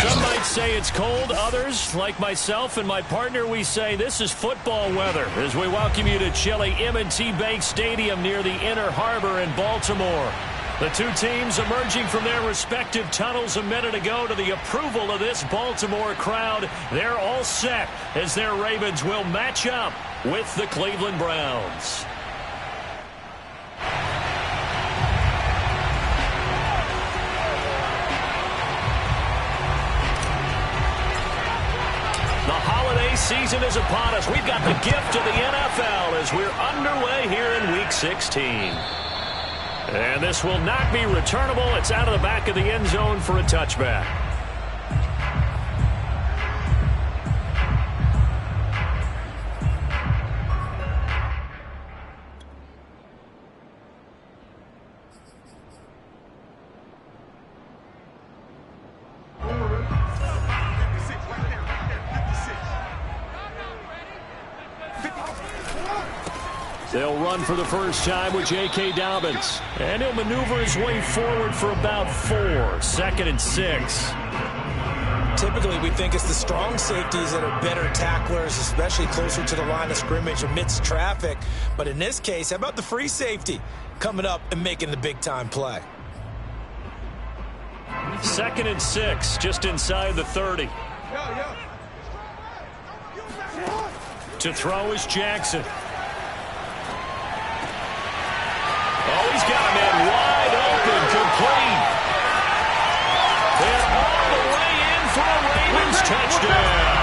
Some might say it's cold. Others, like myself and my partner, we say this is football weather as we welcome you to chilly M&T Bank Stadium near the Inner Harbor in Baltimore. The two teams emerging from their respective tunnels a minute ago to the approval of this Baltimore crowd. They're all set as their Ravens will match up with the Cleveland Browns. The holiday season is upon us. We've got the gift of the NFL as we're underway here in Week 16. And this will not be returnable. It's out of the back of the end zone for a touchback. They'll run for the first time with J.K. Dobbins. And he'll maneuver his way forward for about 4. 2nd and 6. Typically, we think it's the strong safeties that are better tacklers, especially closer to the line of scrimmage amidst traffic. But in this case, how about the free safety coming up and making the big-time play? 2nd and 6, just inside the 30. To throw is Jackson. Oh, he's got a man wide open, complete. And all the way in for a Ravens touchdown.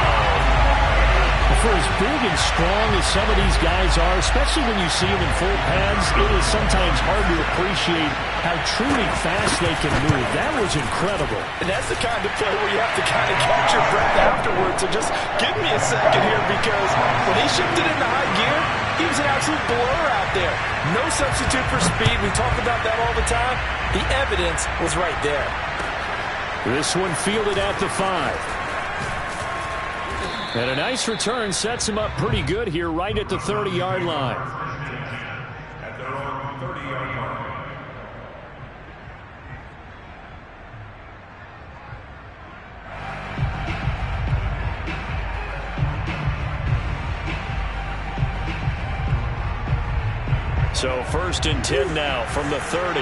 For as big and strong as some of these guys are, especially when you see them in full pads, it is sometimes hard to appreciate how truly fast they can move. That was incredible. And that's the kind of play where you have to kind of catch your breath afterwards. So just give me a second here, because when he shifted into high gear, he was an absolute blur out there. No substitute for speed. We talk about that all the time. The evidence was right there. This one fielded at the 5. And a nice return sets him up pretty good here right at the 30-yard line. At their own 30-yard line. So 1st and 10 now from the 30.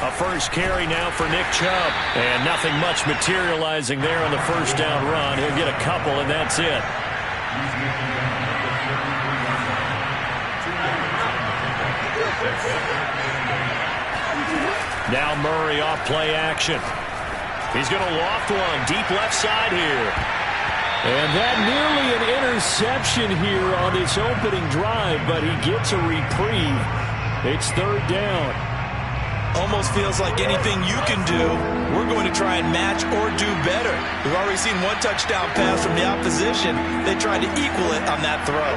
A first carry now for Nick Chubb. And nothing much materializing there on the first down run. He'll get a couple, and that's it. Now Murray off play action. He's going to loft one deep left side here. And that nearly an interception here on this opening drive, but he gets a reprieve. It's 3rd down. Almost feels like anything you can do, we're going to try and match or do better. We've already seen one touchdown pass from the opposition. They tried to equal it on that throw.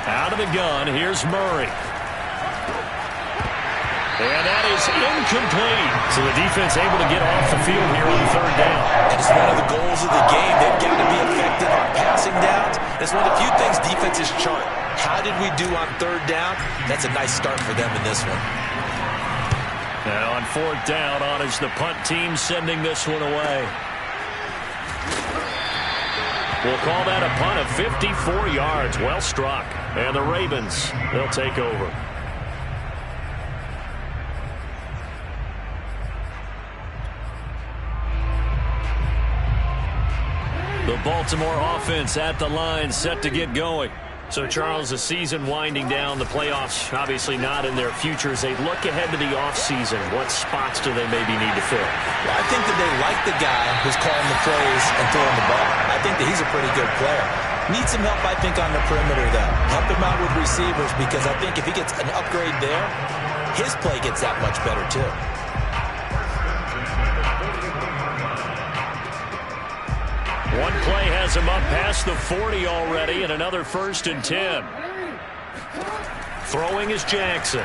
Out of the gun, here's Murray. And that is incomplete. So the defense able to get off the field here on 3rd down. And it's one of the goals of the game. They've got to be effective on passing downs. It's one of the few things defenses chart. How did we do on 3rd down? That's a nice start for them in this one. Now on 4th down, on is the punt team sending this one away. We'll call that a punt of 54 yards. Well struck. And the Ravens, they'll take over. The Baltimore offense at the line, set to get going. So, Charles, the season winding down, the playoffs obviously not in their future. As they look ahead to the offseason, what spots do they maybe need to fill? Well, I think that they like the guy who's calling the plays and throwing the ball. I think that he's a pretty good player. Needs some help, I think, on the perimeter, though. Help him out with receivers, because I think if he gets an upgrade there, his play gets that much better, too. One play has him up past the 40 already, and another 1st and 10. Throwing is Jackson.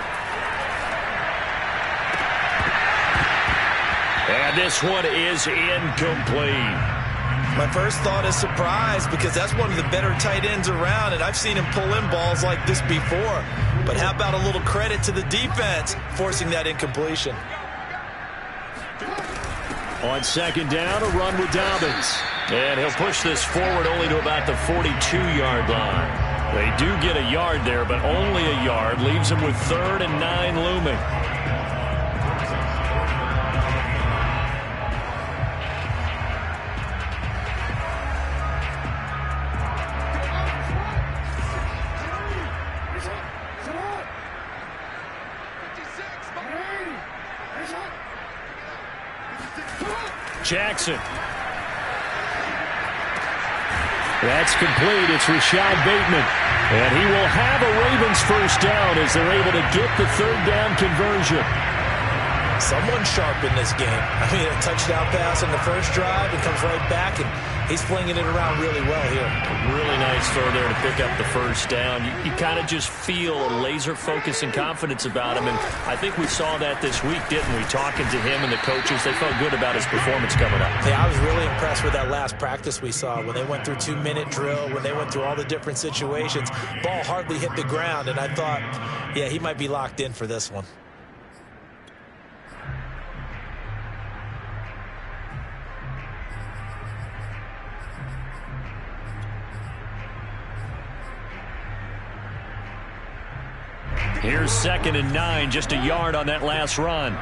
And this one is incomplete. My first thought is surprise, because that's one of the better tight ends around, and I've seen him pull in balls like this before. But how about a little credit to the defense forcing that incompletion? On second down, a run with Dobbins. And he'll push this forward only to about the 42-yard line. They do get a yard there, but only a yard. Leaves them with 3rd and 9 looming. Jackson. That's complete. It's Rashad Bateman. And he will have a Ravens first down as they're able to get the 3rd down conversion. Someone sharp in this game. I mean, a touchdown pass in the first drive and comes right back, and he's flinging it around really well here. A really nice throw there to pick up the first down. You kind of just feel a laser focus and confidence about him, and I think we saw that this week, didn't we? Talking to him and the coaches, they felt good about his performance coming up. Yeah, I was really impressed with that last practice we saw when they went through 2-minute drill, when they went through all the different situations. Ball hardly hit the ground, and I thought, yeah, he might be locked in for this one. Here's 2nd and 9, just a yard on that last run.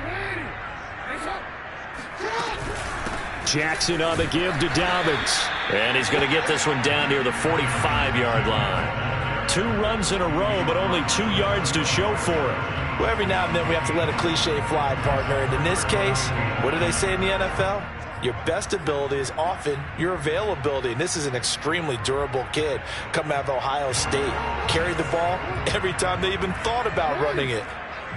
Jackson on the give to Dobbins. And he's going to get this one down near the 45-yard line. 2 runs in a row, but only 2 yards to show for it. Well, every now and then we have to let a cliche fly, partner. And in this case, what do they say in the NFL? Your best ability is often your availability. And this is an extremely durable kid coming out of Ohio State. Carried the ball every time they even thought about running it.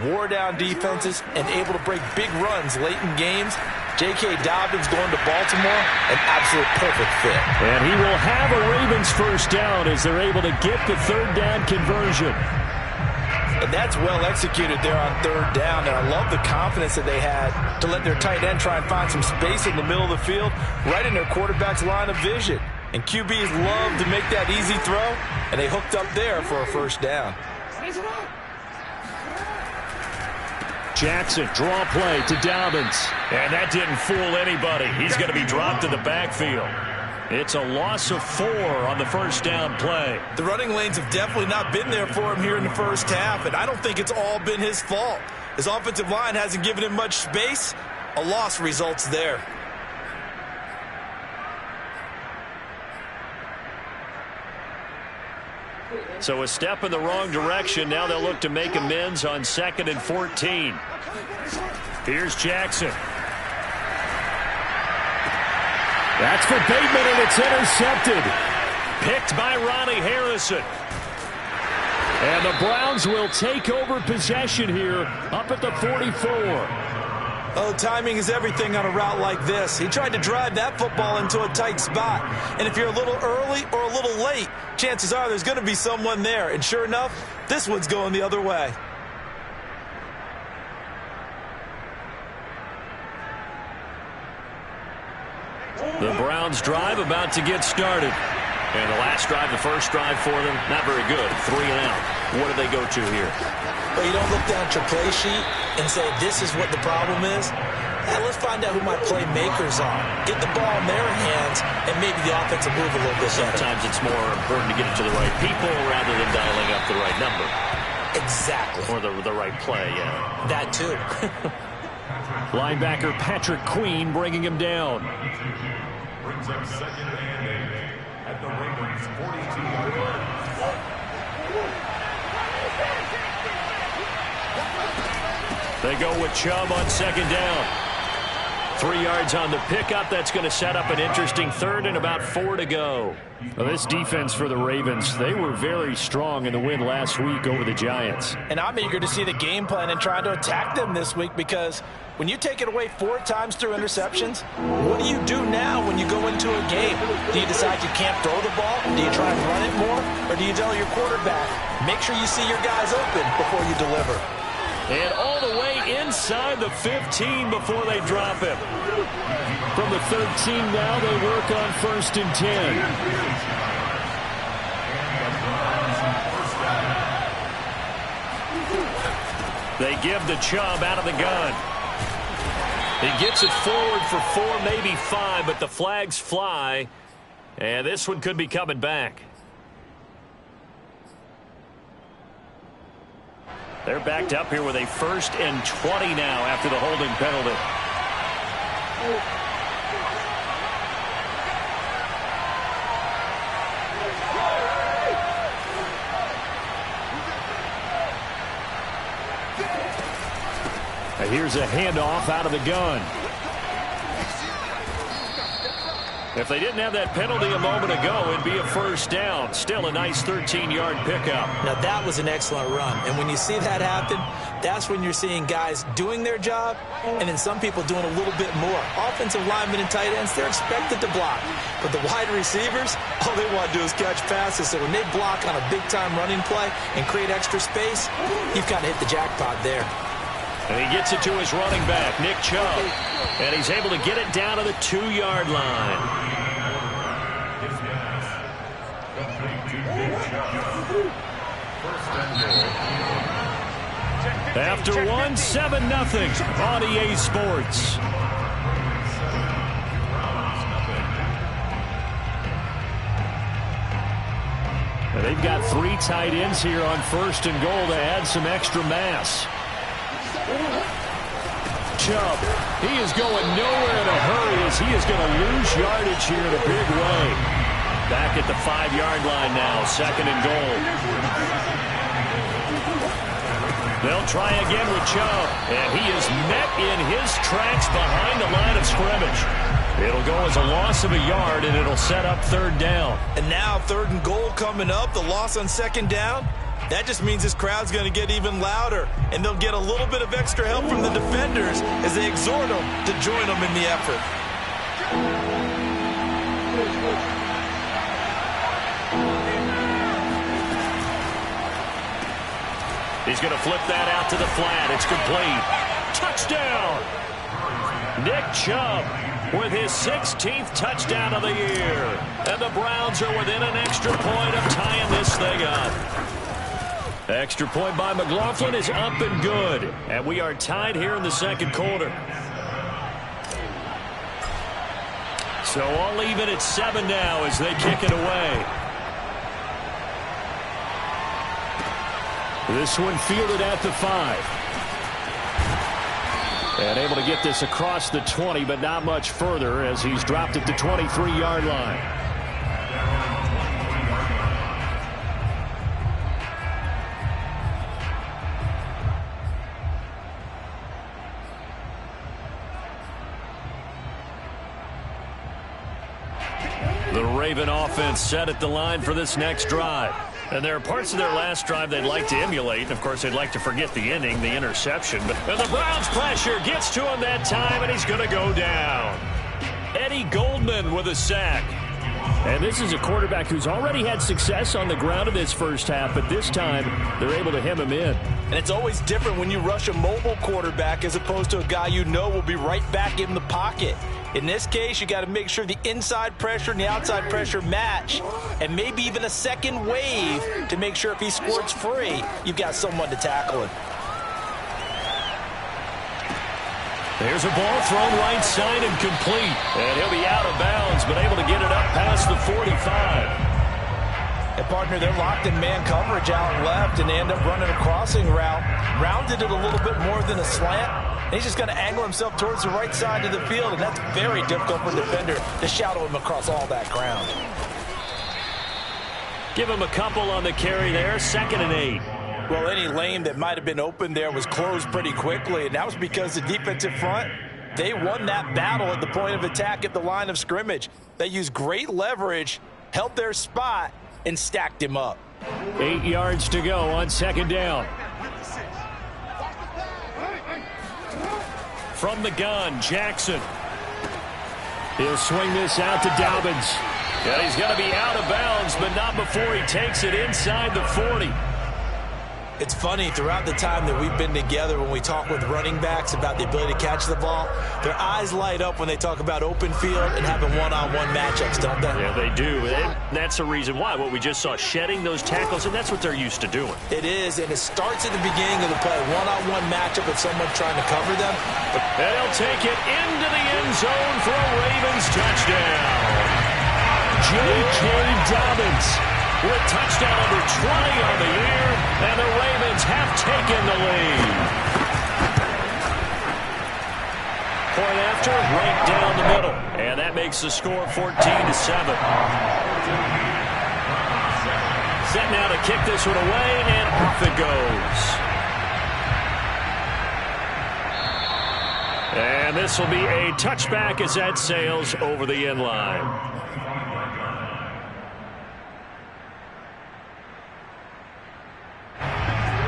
Wore down defenses and able to break big runs late in games. J.K. Dobbins going to Baltimore, an absolute perfect fit. And he will have a Ravens first down as they're able to get the 3rd down conversion. And that's well executed there on 3rd down. And I love the confidence that they had to let their tight end try and find some space in the middle of the field, right in their quarterback's line of vision. And QBs love to make that easy throw, and they hooked up there for a first down. Jackson, draw play to Dobbins. And that didn't fool anybody. He's going to be dropped in the backfield. It's a loss of 4 on the first down play. The running lanes have definitely not been there for him here in the first half, and I don't think it's all been his fault. His offensive line hasn't given him much space. A loss results there. So a step in the wrong direction. Now they'll look to make amends on 2nd and 14. Here's Jackson. That's for Bateman, and it's intercepted. Picked by Ronnie Harrison. And the Browns will take over possession here up at the 44. Oh, timing is everything on a route like this. He tried to drive that football into a tight spot. And if you're a little early or a little late, chances are there's going to be someone there. And sure enough, this one's going the other way. The Browns drive about to get started. And the last drive, the first drive for them, not very good. 3 and out. What do they go to here? Well, you don't look down at your play sheet and say, this is what the problem is. Let's find out who my playmakers are. Get the ball in their hands, and maybe the offense will move a little bit better. Sometimes it's more important to get it to the right people rather than dialing up the right number. Exactly. Or the right play, yeah. That too. Linebacker Patrick Queen bringing him down. Brings up 2nd and 8 at the Ravens 42-yard line. They go with Chubb on 2nd down. 3 yards on the pickup. That's going to set up an interesting 3rd and about 4 to go. Well, this defense for the Ravens, they were very strong in the win last week over the Giants. And I'm eager to see the game plan and try to attack them this week, because when you take it away 4 times through interceptions, what do you do now when you go into a game? Do you decide you can't throw the ball? Do you try and run it more? Or do you tell your quarterback, make sure you see your guys open before you deliver? And all the way inside the 15 before they drop him. From the 13 now, they work on 1st and 10. They give the Chubb out of the gun. He gets it forward for 4, maybe 5, but the flags fly. And this one could be coming back. They're backed up here with a 1st and 20 now after the holding penalty. Here's a handoff out of the gun. If they didn't have that penalty a moment ago, it'd be a 1st down. Still a nice 13-yard pickup. Now, that was an excellent run. And when you see that happen, that's when you're seeing guys doing their job and then some people doing a little bit more. Offensive linemen and tight ends, they're expected to block. But the wide receivers, all they want to do is catch passes. So when they block on a big-time running play and create extra space, you've kind of hit the jackpot there. And he gets it to his running back, Nick Chubb. And he's able to get it down to the 2-yard line. After 1, 7-0 on EA Sports. And they've got 3 tight ends here on 1st and goal to add some extra mass. Chubb, he is going nowhere in a hurry as he is going to lose yardage here in a big way. Back at the 5-yard line now, 2nd and goal. They'll try again with Chubb, and he is met in his tracks behind the line of scrimmage. It'll go as a loss of a yard, and it'll set up 3rd down. And now 3rd and goal coming up, the loss on 2nd down. That just means this crowd's going to get even louder, and they'll get a little bit of extra help from the defenders as they exhort them to join them in the effort. He's going to flip that out to the flat. It's complete. Touchdown! Nick Chubb with his 16th touchdown of the year. And the Browns are within an extra point of tying this thing up. Extra point by McLaughlin is up and good. And we are tied here in the 2nd quarter. So all even at 7 now as they kick it away. This one fielded at the 5. And able to get this across the 20, but not much further as he's dropped at the 23-yard line. The Raven offense set at the line for this next drive. And there are parts of their last drive they'd like to emulate. And, of course, they'd like to forget the ending, the interception. But the Browns pressure gets to him that time, and he's going to go down. Eddie Goldman with a sack. And this is a quarterback who's already had success on the ground in this first half, but this time they're able to hem him in. And it's always different when you rush a mobile quarterback as opposed to a guy you know will be right back in the pocket. In this case, you got to make sure the inside pressure and the outside pressure match, and maybe even a second wave to make sure if he squirts free, you've got someone to tackle him. There's a ball thrown right side and complete. And he'll be out of bounds, but able to get it up past the 45. And, partner, they're locked in man coverage out left, and they end up running a crossing route. Rounded it a little bit more than a slant. And he's just going to angle himself towards the right side of the field, and that's very difficult for a defender to shadow him across all that ground. Give him a couple on the carry there, 2nd and 8. Well, any lane that might have been open there was closed pretty quickly, and that was because the defensive front, they won that battle at the point of attack at the line of scrimmage. They used great leverage, held their spot, and stacked him up. 8 yards to go on 2nd down. From the gun, Jackson. He'll swing this out to Dobbins. And he's going to be out of bounds, but not before he takes it inside the 40. It's funny, throughout the time that we've been together, when we talk with running backs about the ability to catch the ball, their eyes light up when they talk about open field and having one-on-one matchups, don't they? Yeah, they do. And that's the reason why. What we just saw, shedding those tackles, and that's what they're used to doing. It is, and it starts at the beginning of the play. One-on-one matchup with someone trying to cover them. And he'll take it into the end zone for a Ravens touchdown. J.K. Dobbins with touchdown number 20 on the year, and the Ravens have taken the lead. Point after, right down the middle, and that makes the score 14-7. Set now to kick this one away, and off it goes. And this will be a touchback as that sails over the end line.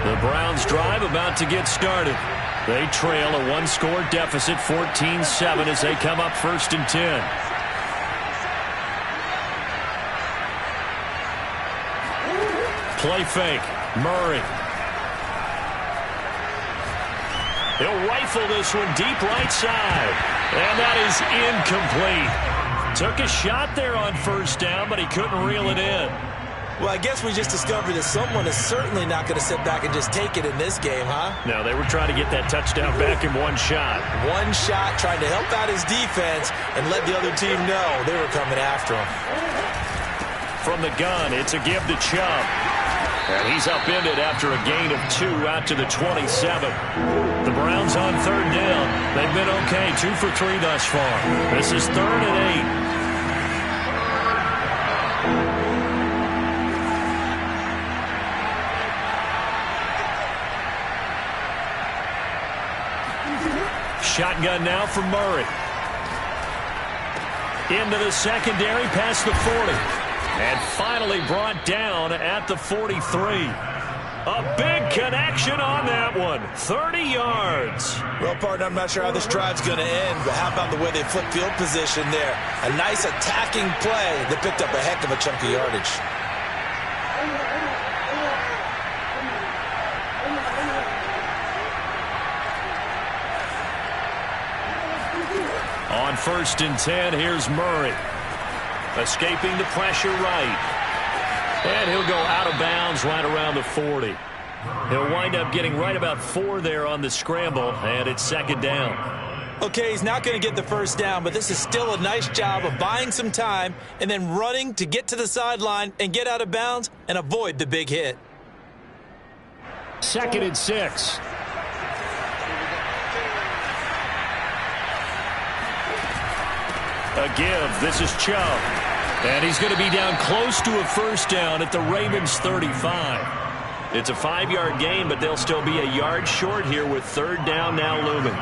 The Browns drive about to get started. They trail a one-score deficit, 14-7, as they come up 1st and 10. Play fake. Murray. He'll rifle this one deep right side. And that is incomplete. Took a shot there on 1st down, but he couldn't reel it in. Well, I guess we just discovered that someone is certainly not going to sit back and just take it in this game, huh? No, they were trying to get that touchdown back in one shot. One shot, trying to help out his defense and let the other team know they were coming after him. From the gun, it's a give to Chubb. And he's upended after a gain of 2 out to the 27. The Browns on 3rd down. They've been okay, 2 for 3 thus far. This is 3rd and 8. Shotgun now for Murray. Into the secondary, past the 40. And finally brought down at the 43. A big connection on that one. 30 yards. Well, partner, I'm not sure how this drive's going to end, but how about the way they flip field position there? A nice attacking play that picked up a heck of a chunk of yardage. On 1st and 10, here's Murray. Escaping the pressure right. And he'll go out of bounds right around the 40. He'll wind up getting right about 4 there on the scramble, and it's 2nd down. Okay, he's not going to get the 1st down, but this is still a nice job of buying some time and then running to get to the sideline and get out of bounds and avoid the big hit. 2nd and 6. A give. This is Chubb. And he's going to be down close to a 1st down at the Ravens 35. It's a 5-yard gain, but they'll still be a yard short here with 3rd down now looming.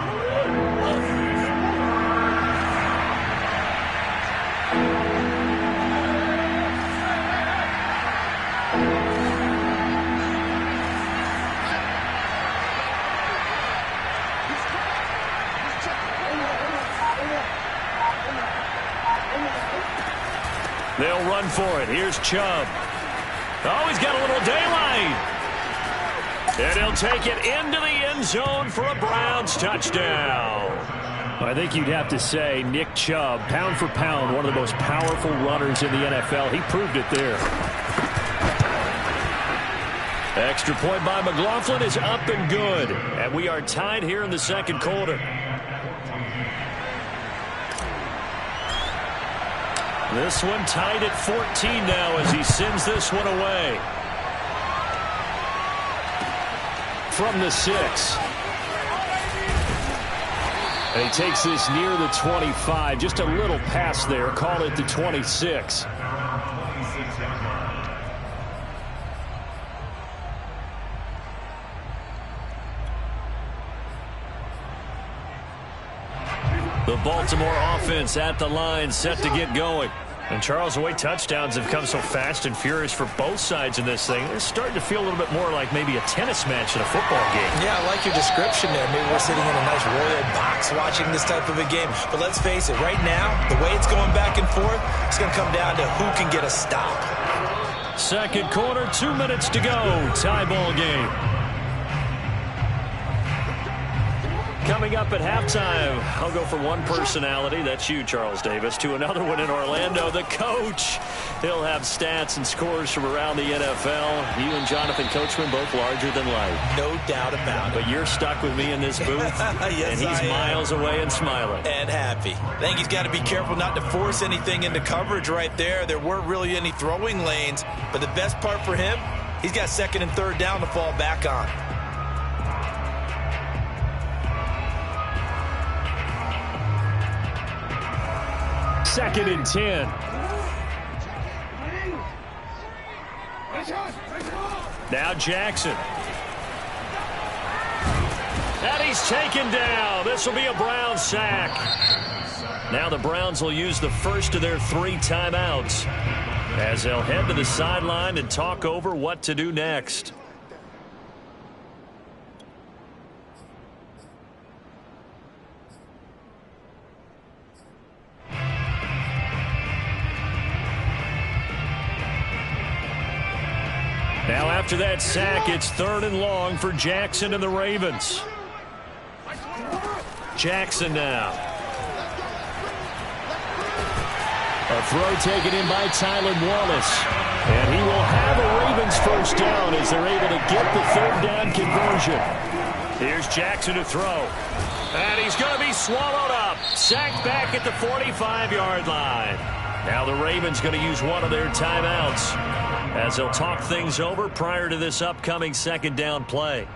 They'll run for it. Here's Chubb. Oh, he's got a little daylight. And he'll take it into the end zone for a Browns touchdown. I think you'd have to say Nick Chubb, pound for pound, one of the most powerful runners in the NFL. He proved it there. Extra point by McLaughlin is up and good. And we are tied here in the 2nd quarter. This one tied at 14 now as he sends this one away. From the 6. And he takes this near the 25. Just a little pass there. Call it the 26. The Baltimore offense at the line, set to get going. And Charles, the way touchdowns have come so fast and furious for both sides in this thing, it's starting to feel a little bit more like maybe a tennis match in a football game. Yeah, I like your description there. Maybe we're sitting in a nice royal box watching this type of a game. But let's face it, right now, the way it's going back and forth, it's going to come down to who can get a stop. 2nd quarter, 2 minutes to go. Tie ball game. Coming up at halftime, I'll go from one personality, that's you, Charles Davis, to another one in Orlando, the coach. He'll have stats and scores from around the NFL. You and Jonathan Coachman both larger than life. No doubt about it. But you're stuck with me in this booth, yes, and he's miles away and smiling. And happy. I think he's got to be careful not to force anything into coverage right there. There weren't really any throwing lanes, but the best part for him, he's got second and third down to fall back on. Second and 10. Now Jackson. And he's taken down. This will be a Browns sack. Now the Browns will use the first of their 3 timeouts as they'll head to the sideline and talk over what to do next. Now after that sack, it's 3rd and long for Jackson and the Ravens. Jackson now. A throw taken in by Tylan Wallace. And he will have a Ravens first down as they're able to get the 3rd down conversion. Here's Jackson to throw. And he's going to be swallowed up. Sacked back at the 45-yard line. Now the Ravens going to use one of their timeouts as they'll talk things over prior to this upcoming 2nd down play.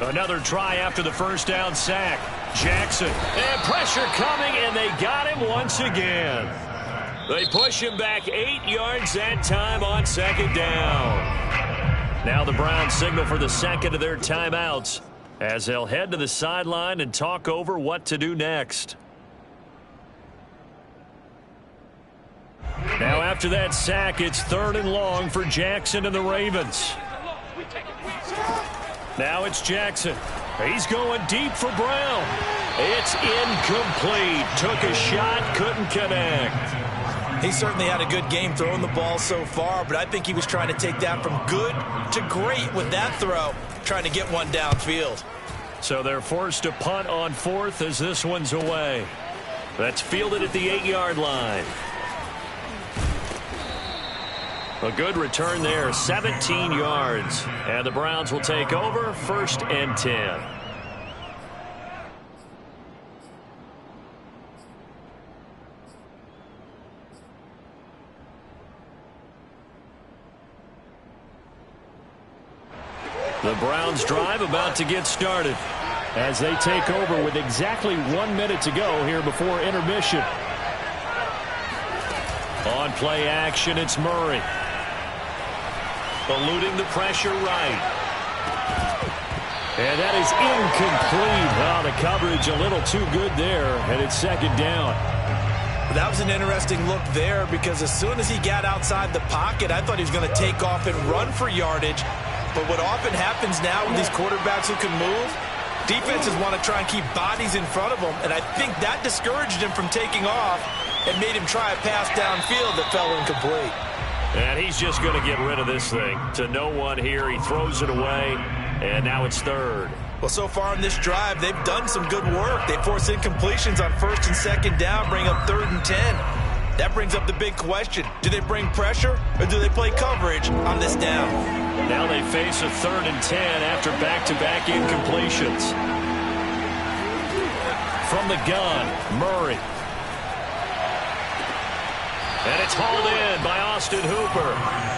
Another try after the 1st down sack. Jackson, and pressure coming, and they got him once again. They push him back 8 yards that time on 2nd down. Now the Browns signal for the 2nd of their timeouts as they'll head to the sideline and talk over what to do next. Now after that sack, it's 3rd and long for Jackson and the Ravens. Now it's Jackson. He's going deep for Brown. It's incomplete. Took a shot, couldn't connect. He certainly had a good game throwing the ball so far, but I think he was trying to take that from good to great with that throw, trying to get one downfield. So they're forced to punt on 4th as this one's away. That's fielded at the 8-yard line. A good return there, 17 yards. And the Browns will take over, 1st and 10. The Browns drive about to get started as they take over with exactly 1 minute to go here before intermission. On play action, it's Murray. Eluding the pressure right. And that is incomplete. Oh, the coverage a little too good there, and it's 2nd down. That was an interesting look there because as soon as he got outside the pocket, I thought he was going to take off and run for yardage. But what often happens now with these quarterbacks who can move, defenses want to try and keep bodies in front of them, and I think that discouraged him from taking off and made him try a pass downfield that fell incomplete. And he's just going to get rid of this thing to no one here. He throws it away, and now it's 3rd. Well, so far in this drive, they've done some good work. They force incompletions on 1st and 2nd down, bring up 3rd and 10. That brings up the big question. Do they bring pressure, or do they play coverage on this down? Now they face a 3rd and 10 after back-to-back incompletions. From the gun, Murray. And it's hauled in by Austin Hooper.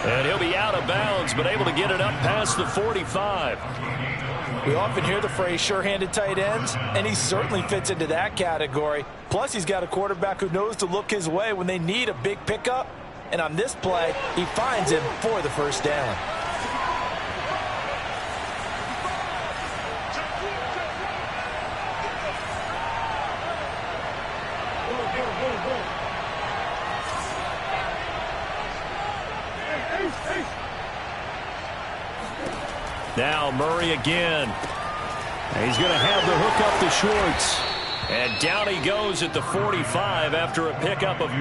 And he'll be out of bounds, but able to get it up past the 45. We often hear the phrase sure-handed tight ends, and he certainly fits into that category. Plus, he's got a quarterback who knows to look his way when they need a big pickup. And on this play, he finds him for the 1st down. Now Murray again. He's going to have the hook up to Schwartz. And down he goes at the 45 after a pickup of 9.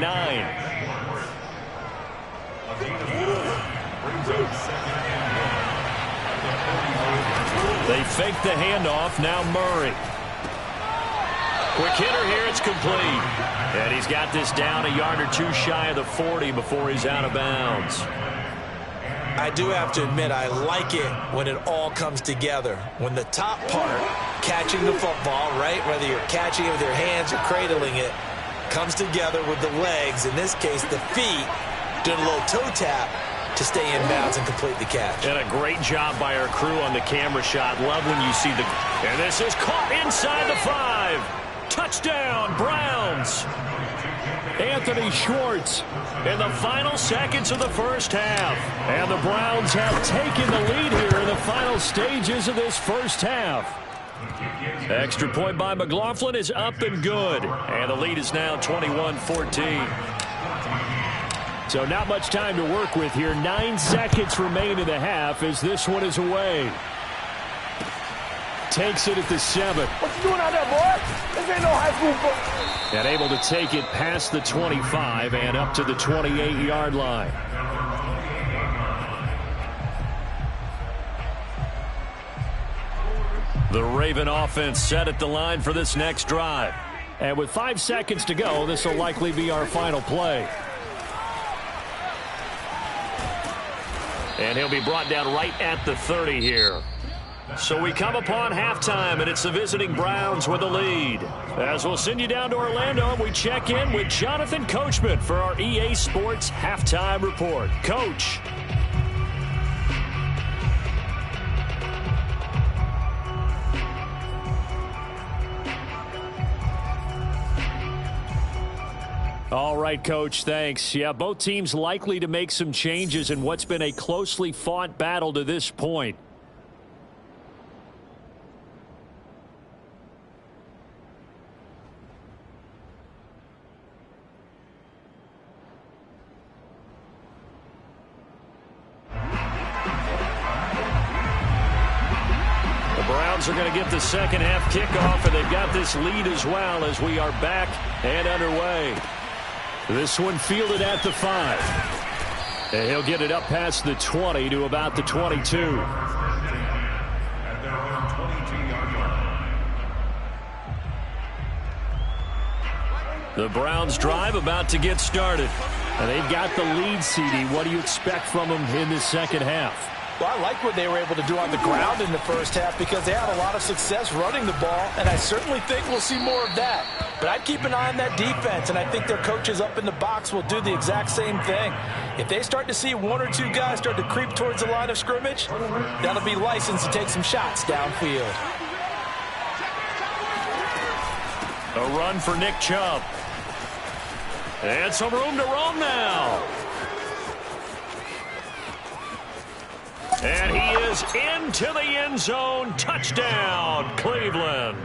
They fake the handoff. Now Murray. Quick hitter here. It's complete. And he's got this down a yard or two shy of the 40 before he's out of bounds. I do have to admit, I like it when it all comes together. When the top part, catching the football, right, whether you're catching it with your hands or cradling it, comes together with the legs, in this case the feet, doing a little toe tap to stay in bounds and complete the catch. And a great job by our crew on the camera shot. Love when you see the... And this is caught inside the 5. Touchdown, Browns. Anthony Schwartz in the final seconds of the first half. And the Browns have taken the lead here in the final stages of this first half. Extra point by McLaughlin is up and good. And the lead is now 21-14. So not much time to work with here. 9 seconds remain in the half as this one is away. Takes it at the 7. What you doing out there, boy? This ain't no high school football. And able to take it past the 25 and up to the 28-yard line. The Raven offense set at the line for this next drive. And with 5 seconds to go, this will likely be our final play. And he'll be brought down right at the 30 here. So we come upon halftime, and it's the visiting Browns with the lead. As we'll send you down to Orlando, and we check in with Jonathan Coachman for our EA Sports Halftime Report. Coach. All right, Coach, thanks. Yeah, both teams likely to make some changes in what's been a closely fought battle to this point. Are going to get the second half kickoff, and they've got this lead as well as we are back and underway. This one fielded at the 5. And he'll get it up past the 20 to about the 22. The Browns drive about to get started. And they've got the lead, CD. What do you expect from them in the second half? Well, I like what they were able to do on the ground in the first half because they had a lot of success running the ball, and I certainly think we'll see more of that. But I'd keep an eye on that defense, and I think their coaches up in the box will do the exact same thing. If they start to see 1 or 2 guys start to creep towards the line of scrimmage, that'll be licensed to take some shots downfield. A run for Nick Chubb. And some room to roam now. And he is into the end zone. Touchdown, Cleveland.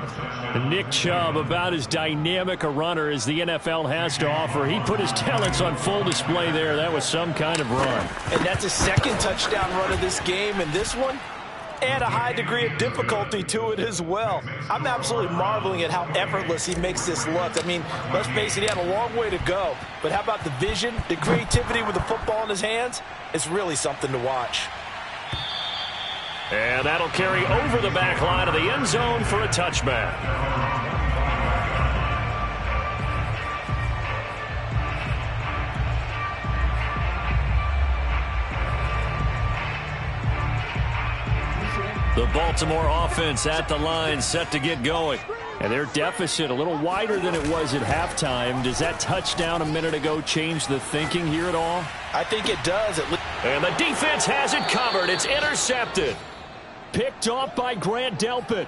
Nick Chubb, about as dynamic a runner as the NFL has to offer. He put his talents on full display there. That was some kind of run. And that's his second touchdown run of this game. And this one, add a high degree of difficulty to it as well. I'm absolutely marveling at how effortless he makes this look. I mean, let's face it, he had a long way to go. But how about the vision, the creativity with the football in his hands? It's really something to watch. And that'll carry over the back line of the end zone for a touchback. The Baltimore offense at the line set to get going. And their deficit a little wider than it was at halftime. Does that touchdown a minute ago change the thinking here at all? I think it does. And the defense has it covered. It's intercepted. Picked off by Grant Delpit.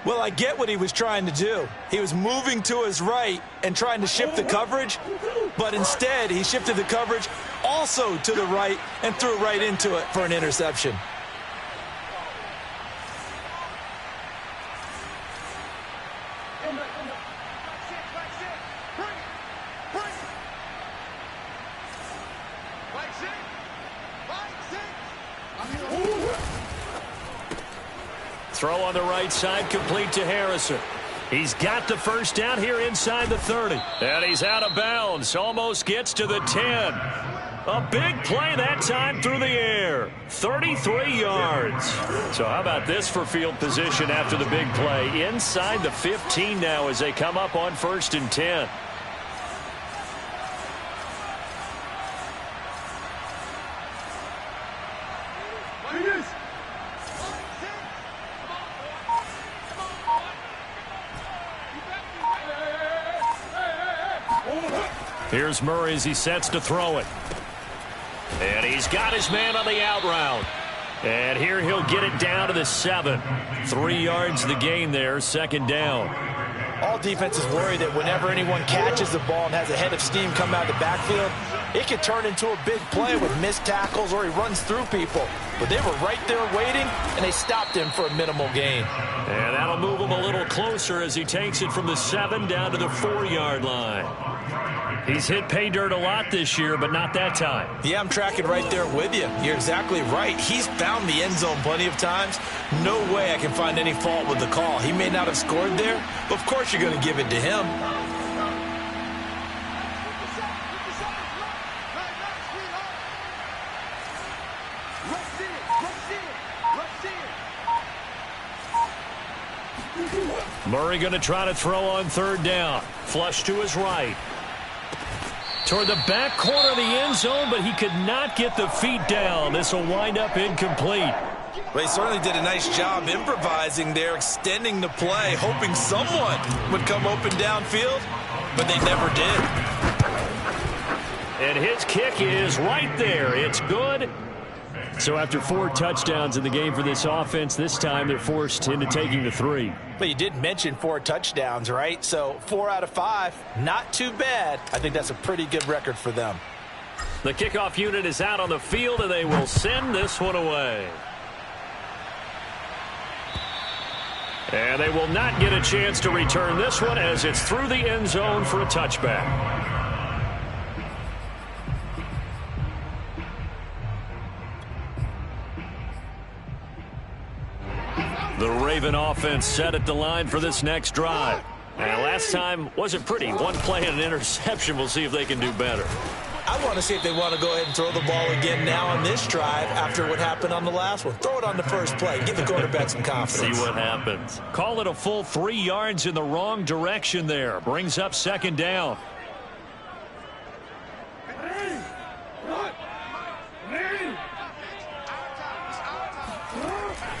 Well, I get what he was trying to do. He was moving to his right and trying to shift the coverage, but instead he shifted the coverage also to the right and threw right into it for an interception. Throw on the right side, complete to Harrison. He's got the first down here inside the 30. And he's out of bounds. Almost gets to the 10. A big play that time through the air. 33 yards. So how about this for field position after the big play? Inside the 15 now as they come up on 1st and 10. Here's Murray as he sets to throw it. And he's got his man on the out route. And here he'll get it down to the 7. 3 yards the gain there, 2nd down. All defenses worry that whenever anyone catches the ball and has a head of steam come out of the backfield, it could turn into a big play with missed tackles or he runs through people. But they were right there waiting, and they stopped him for a minimal gain. And that'll move him a little closer as he takes it from the 7 down to the 4-yard line. He's hit pay dirt a lot this year, but not that time. Yeah, I'm tracking right there with you. You're exactly right. He's found the end zone plenty of times. No way I can find any fault with the call. He may not have scored there, but of course you're going to give it to him. Murray going to try to throw on 3rd down. Flush to his right. Toward the back corner of the end zone, but he could not get the feet down. This will wind up incomplete. Well, he certainly did a nice job improvising there, extending the play, hoping someone would come open downfield, but they never did. And his kick is right there. It's good. So after 4 touchdowns in the game for this offense, this time they're forced into taking the 3. But you did mention 4 touchdowns, right? So 4 out of 5, not too bad. I think that's a pretty good record for them. The kickoff unit is out on the field, and they will send this one away. And they will not get a chance to return this one as it's through the end zone for a touchback. The Raven offense set at the line for this next drive. And last time wasn't pretty. One play and an interception. We'll see if they can do better. I want to see if they want to go ahead and throw the ball again now on this drive after what happened on the last one. Throw it on the first play. Give the quarterback some confidence. See what happens. Call it a full 3 yards in the wrong direction there. Brings up 2nd down.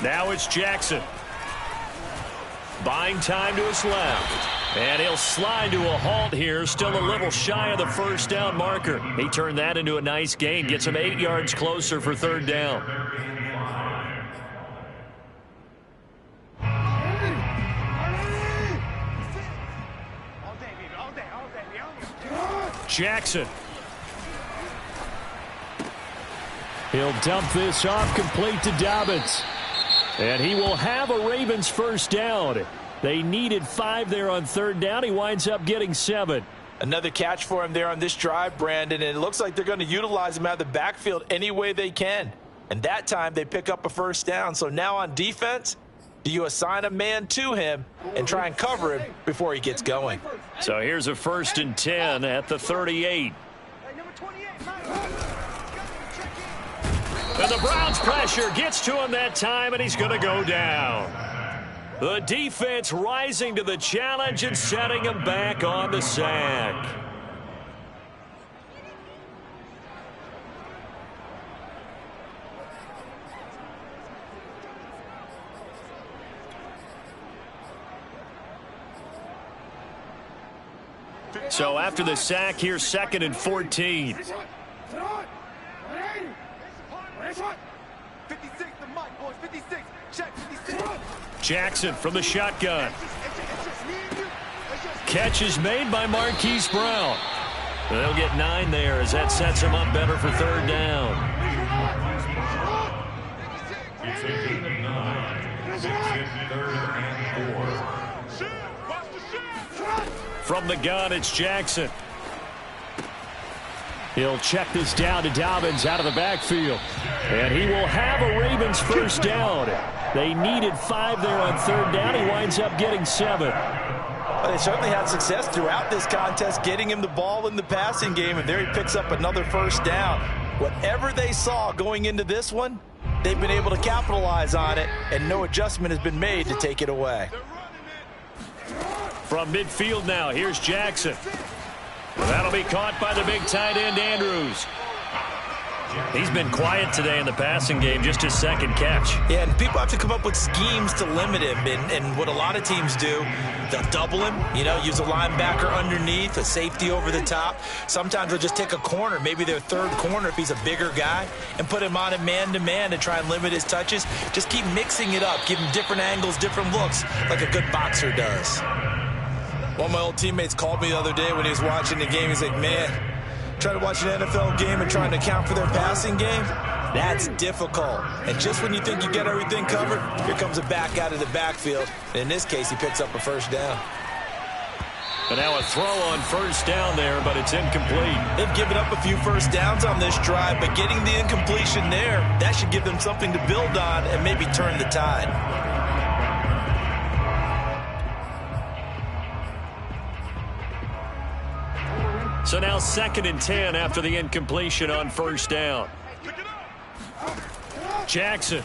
Now it's Jackson. Buying time to his left. And he'll slide to a halt here. Still a little shy of the first down marker. He turned that into a nice gain. Gets him 8 yards closer for 3rd down. Jackson. He'll dump this off complete to Dobbins. And he will have a Ravens first down. They needed 5 there on 3rd down. He winds up getting 7. Another catch for him there on this drive, Brandon, and it looks like they're going to utilize him out of the backfield any way they can. And that time they pick up a first down. So now on defense, do you assign a man to him and try and cover him before he gets going? So here's a 1st and 10 at the 38. And the Browns pressure gets to him that time, and he's going to go down. The defense rising to the challenge and setting him back on the sack. So after the sack, here's 2nd and 14. Jackson from the shotgun. Catch is made by Marquise Brown. They'll get 9 there as that sets him up better for 3rd down. From the gun, it's Jackson. He'll check this down to Dobbins out of the backfield. And he will have a Ravens first down. They needed 5 there on 3rd down. He winds up getting 7. Well, they certainly had success throughout this contest, getting him the ball in the passing game, and there he picks up another first down. Whatever they saw going into this one, they've been able to capitalize on it, and no adjustment has been made to take it away. From midfield now, here's Jackson. That'll be caught by the big tight end, Andrews. He's been quiet today in the passing game, just his second catch. Yeah, and people have to come up with schemes to limit him, and what a lot of teams do, they'll double him, use a linebacker underneath, a safety over the top. Sometimes they'll just take a corner, maybe their third corner if he's a bigger guy, and put him on a man-to-man to try and limit his touches. Just keep mixing it up, give him different angles, different looks, like a good boxer does. One of my old teammates called me the other day when he was watching the game. He's like, man, trying to watch an NFL game and trying to account for their passing game, that's difficult. And just when you think you get everything covered, here comes a back out of the backfield. And in this case, he picks up a first down. But now a throw on first down there, but it's incomplete. They've given up a few first downs on this drive, but getting the incompletion there, that should give them something to build on and maybe turn the tide. So now 2nd and 10 after the incompletion on first down. Jackson.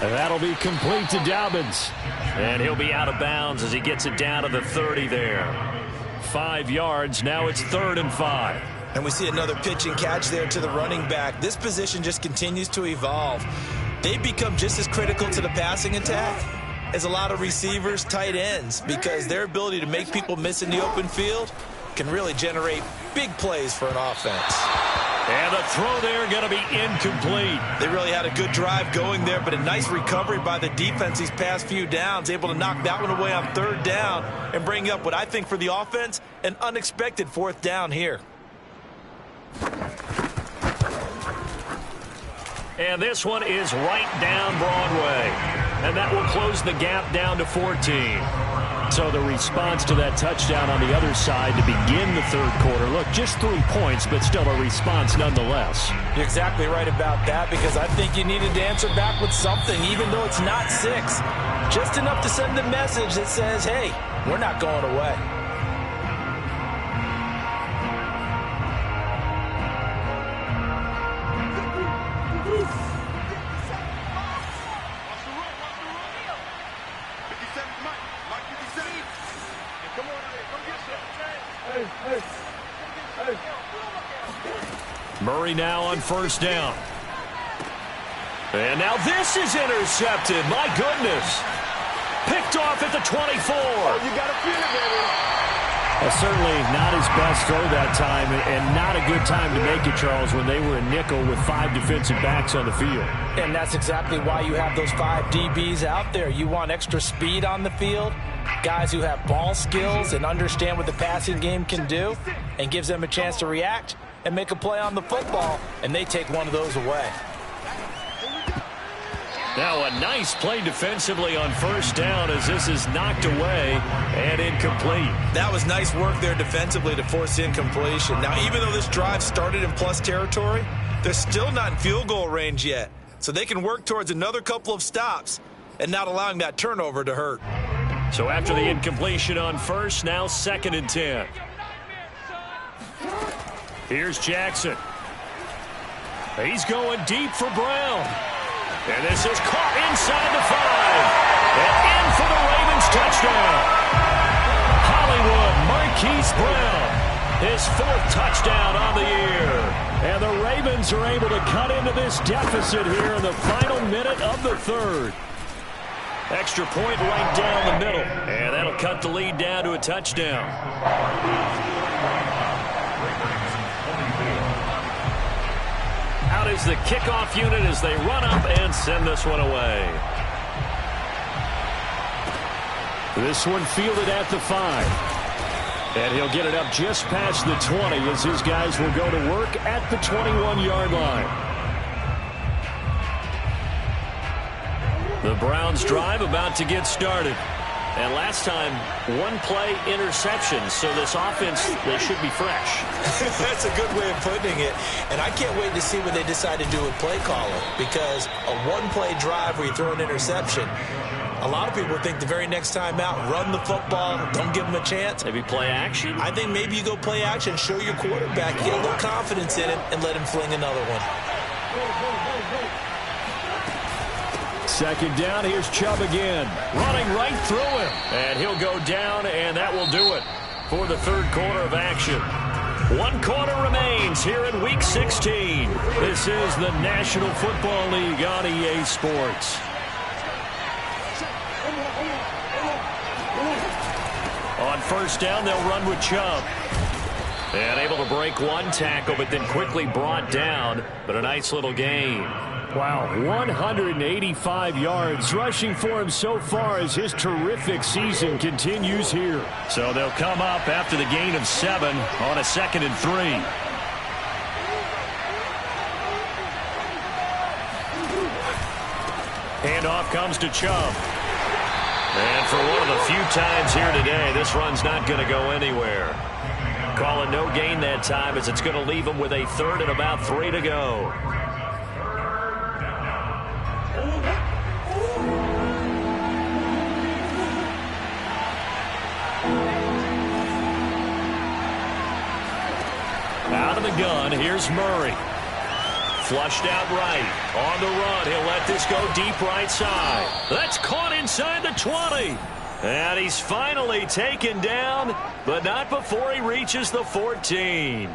And that'll be complete to Dobbins. And he'll be out of bounds as he gets it down to the 30 there. 5 yards. Now it's 3rd and 5. And we see another pitch and catch there to the running back. This position just continues to evolve. They become just as critical to the passing attack as a lot of receivers, tight ends, because their ability to make people miss in the open field can really generate big plays for an offense. And the throw there going to be incomplete. They really had a good drive going there, but a nice recovery by the defense these past few downs, able to knock that one away on 3rd down and bring up what I think for the offense, an unexpected 4th down here. And this one is right down Broadway. And that will close the gap down to 14. So the response to that touchdown on the other side to begin the 3rd quarter. Look, just 3 points, but still a response nonetheless. You're exactly right about that, because I think you needed to answer back with something, even though it's not 6. Just enough to send a message that says, hey, we're not going away. Murray now on first down. And now this is intercepted. My goodness. Picked off at the 24. You got to feel it, baby. Certainly not his best throw that time, and not a good time to make it, Charles, when they were a nickel with 5 defensive backs on the field. And that's exactly why you have those 5 DBs out there. You want extra speed on the field, guys who have ball skills and understand what the passing game can do, and gives them a chance to react and make a play on the football, and they take one of those away. Now a nice play defensively on first down as this is knocked away and incomplete. That was nice work there defensively to force incompletion. Now, even though this drive started in plus territory, they're still not in field goal range yet. So they can work towards another couple of stops and not allowing that turnover to hurt. So after the incompletion on first, now 2nd and 10. Here's Jackson. He's going deep for Brown. And this is caught inside the 5. And in for the Ravens touchdown. Hollywood Marquise Brown. His 4th touchdown on the year. And the Ravens are able to cut into this deficit here in the final minute of the 3rd. Extra point right down the middle. And that'll cut the lead down to a touchdown. Out is the kickoff unit as they run up and send this one away. This one fielded at the 5. And he'll get it up just past the 20 as his guys will go to work at the 21-yard line. The Browns drive about to get started. And last time, 1 play interception. So this offense, they should be fresh. That's a good way of putting it. And I can't wait to see what they decide to do with play calling. Because a 1-play drive where you throw an interception, A lot of people think the very next time out, run the football, don't give him a chance. Maybe play action? I think maybe you go play action, show your quarterback, get a little confidence in him, and let him fling another one. Second down, here's Chubb again. Running right through him. And he'll go down, and that will do it for the third quarter of action. 1 quarter remains here in Week 16. This is the National Football League on EA Sports. On first down, they'll run with Chubb. And able to break one tackle, but then quickly brought down. But a nice little gain. Wow, 185 yards rushing for him so far as his terrific season continues here. So they'll come up after the gain of 7 on a 2nd and 3. Handoff comes to Chubb. And for one of the few times here today, this run's not going to go anywhere. Calling no gain that time as it's going to leave him with a 3rd and about 3 to go. Out of the gun, here's Murray. Flushed out right. On the run, he'll let this go deep right side. That's caught inside the 20. And he's finally taken down, but not before he reaches the 14.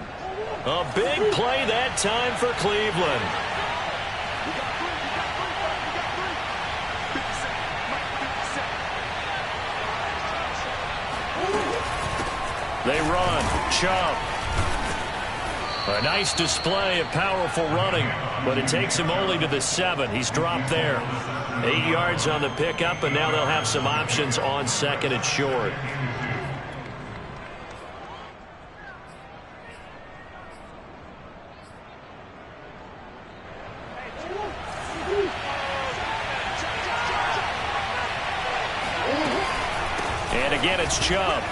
A big play that time for Cleveland. They run. Chubb. A nice display of powerful running, but it takes him only to the 7. He's dropped there. 8 yards on the pickup, and now they'll have some options on 2nd and short. And again, it's Chubb.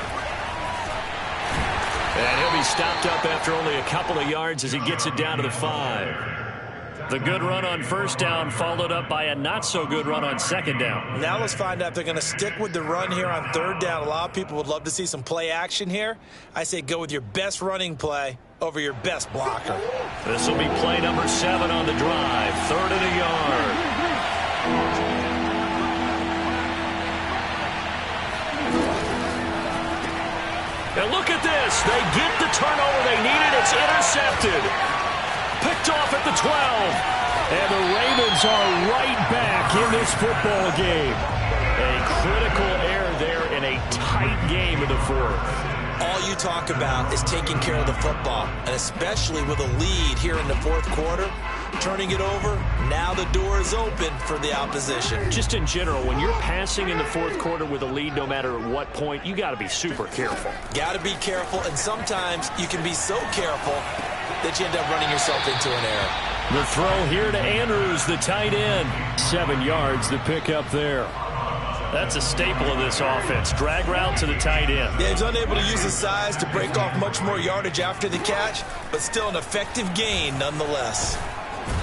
And he'll be stopped up after only a couple of yards as he gets it down to the 5. The good run on first down followed up by a not-so-good run on 2nd down. Now let's find out if they're going to stick with the run here on 3rd down. A lot of people would love to see some play action here. I say go with your best running play over your best blocker. This will be play number 7 on the drive. 3rd and a yard. And look at this. They get the turnover they needed. It's intercepted. Picked off at the 12. And the Ravens are right back in this football game. A critical error there in a tight game in the 4th. All you talk about is taking care of the football, and especially with a lead here in the 4th quarter, turning it over, now the door is open for the opposition. Just in general, when you're passing in the 4th quarter with a lead, no matter at what point, you got to be super careful. Got to be careful, and sometimes you can be so careful that you end up running yourself into an error. The throw here to Andrews, the tight end. 7 yards, the pickup there. That's a staple of this offense. Drag route to the tight end. Yeah, he's unable to use his size to break off much more yardage after the catch, but still an effective gain nonetheless.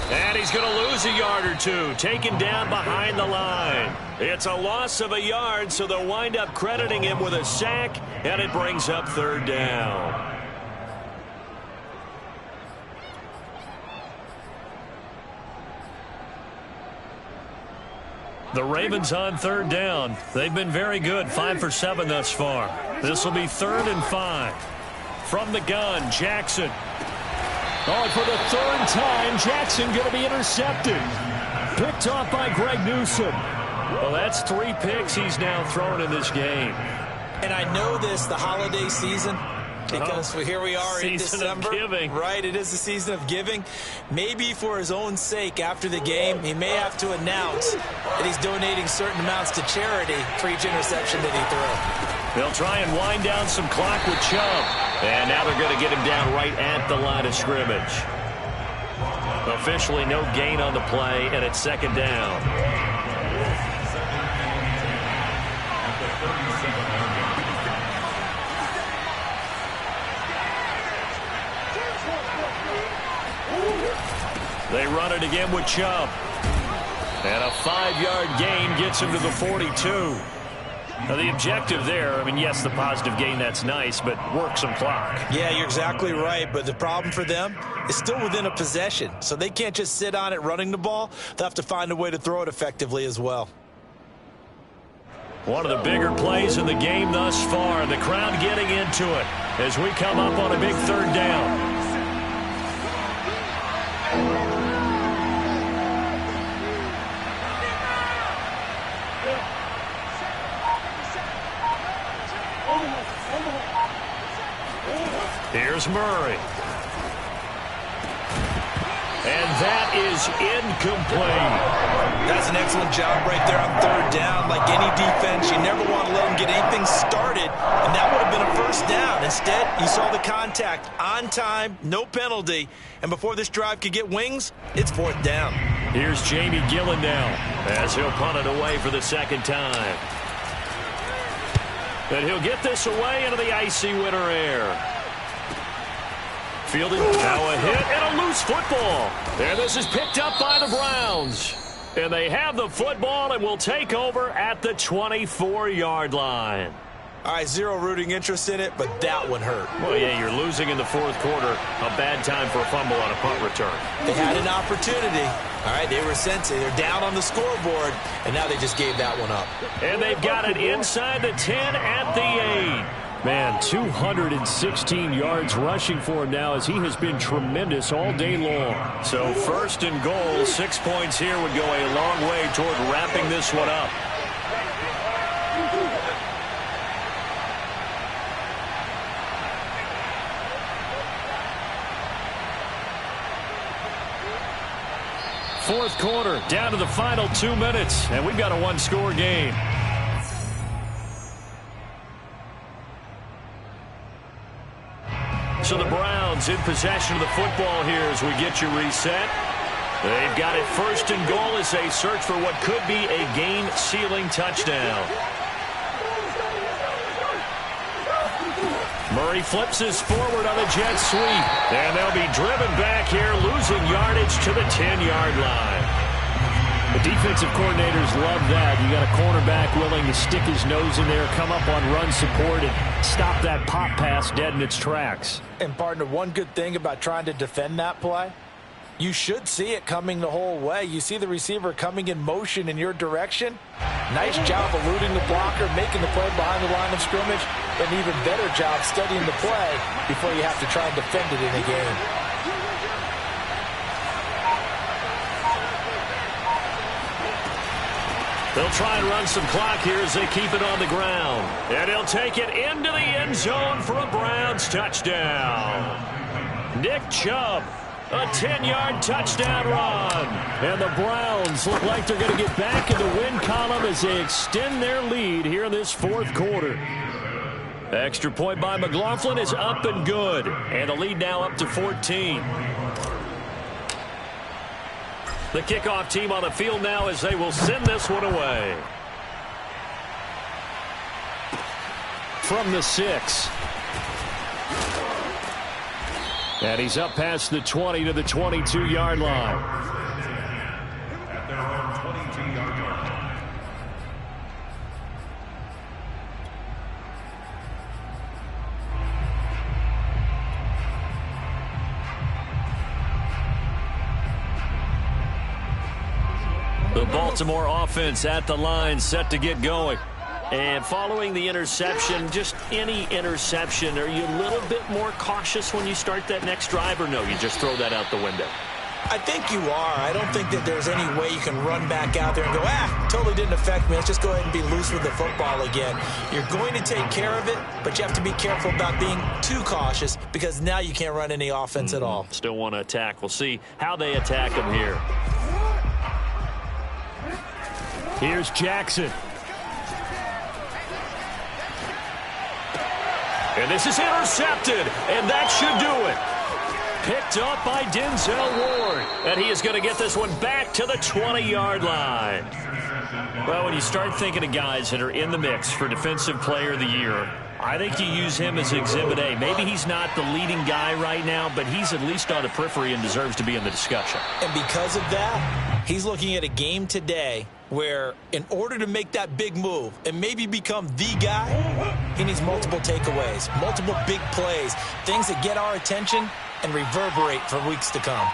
And he's going to lose a yard or 2, taken down behind the line. It's a loss of a yard, so they'll wind up crediting him with a sack, and it brings up 3rd down. The Ravens on 3rd down. They've been very good, 5 for 7 thus far. This will be 3rd and 5. From the gun, Jackson. Oh, for the 3rd time, Jackson going to be intercepted. Picked off by Greg Newsome. Well, that's 3 picks he's now thrown in this game. And I know this, the holiday season, because here we are in December. Season of giving. Right, it is the season of giving. Maybe for his own sake after the game, he may have to announce that he's donating certain amounts to charity for each interception that he threw. They'll try and wind down some clock with Chubb. And now they're going to get him down right at the line of scrimmage. Officially no gain on the play, and it's 2nd down. They run it again with Chubb. And a 5-yard gain gets him to the 42. Now, the objective there, I mean, yes, the positive gain, that's nice, but work some clock. Yeah, you're exactly right, but the problem for them is still within a possession, so they can't just sit on it running the ball. They'll have to find a way to throw it effectively as well. One of the bigger plays in the game thus far, and the crowd getting into it as we come up on a big 3rd down. Here's Murray. And that is incomplete. That's an excellent job right there on 3rd down. Like any defense, you never want to let them get anything started, and that would have been a 1st down. Instead, you saw the contact on time, no penalty, and before this drive could get wings, it's 4th down. Here's Jamie Gillen now as he'll punt it away for the 2nd time. And he'll get this away into the icy winter air. Fielding, now a hit and a loose football. And this is picked up by the Browns. And they have the football and will take over at the 24-yard line. All right, zero rooting interest in it, but that one hurt. Well, yeah, you're losing in the 4th quarter. A bad time for a fumble on a punt return. They had an opportunity. All right, they were sensing. They're down on the scoreboard, and now they just gave that one up. And they've got it inside the 10 at the 8. Man, 216 yards rushing for him now as he has been tremendous all day long. So 1st and goal, 6 points here would go a long way toward wrapping this one up. Fourth quarter, down to the final 2 minutes, and we've got a 1-score game. So the Browns in possession of the football here as we get you reset. They've got it 1st and goal as they search for what could be a game-sealing touchdown. Murray flips this forward on the jet sweep. And they'll be driven back here, losing yardage to the 10-yard line. The defensive coordinators love that. You got a cornerback willing to stick his nose in there, come up on run support, and stop that pop pass dead in its tracks. And, partner, one good thing about trying to defend that play, you should see it coming the whole way. You see the receiver coming in motion in your direction. Nice job eluding the blocker, making the play behind the line of scrimmage. An even better job studying the play before you have to try and defend it in a game. They'll try and run some clock here as they keep it on the ground. And he'll take it into the end zone for a Browns touchdown. Nick Chubb, a 10-yard touchdown run. And the Browns look like they're going to get back in the win column as they extend their lead here in this 4th quarter. Extra point by McLaughlin is up and good. And the lead now up to 14. The kickoff team on the field now as they will send this one away. From the 6. And he's up past the 20 to the 22-yard line. At their own 22-yard line. The Baltimore offense at the line, set to get going. And following the interception, just any interception, are you a little bit more cautious when you start that next drive, or no, you just throw that out the window? I think you are. I don't think that there's any way you can run back out there and go, totally didn't affect me. Let's just go ahead and be loose with the football again. You're going to take care of it, but you have to be careful about being too cautious because now you can't run any offense at all. Still want to attack. We'll see how they attack him here. Here's Jackson. And this is intercepted, and that should do it. Picked up by Denzel Ward, and he is going to get this one back to the 20-yard line. Well, when you start thinking of guys that are in the mix for Defensive Player of the Year, I think you use him as Exhibit A. Maybe he's not the leading guy right now, but he's at least on the periphery and deserves to be in the discussion. And because of that, he's looking at a game today where in order to make that big move and maybe become the guy, he needs multiple takeaways, multiple big plays, things that get our attention and reverberate for weeks to come.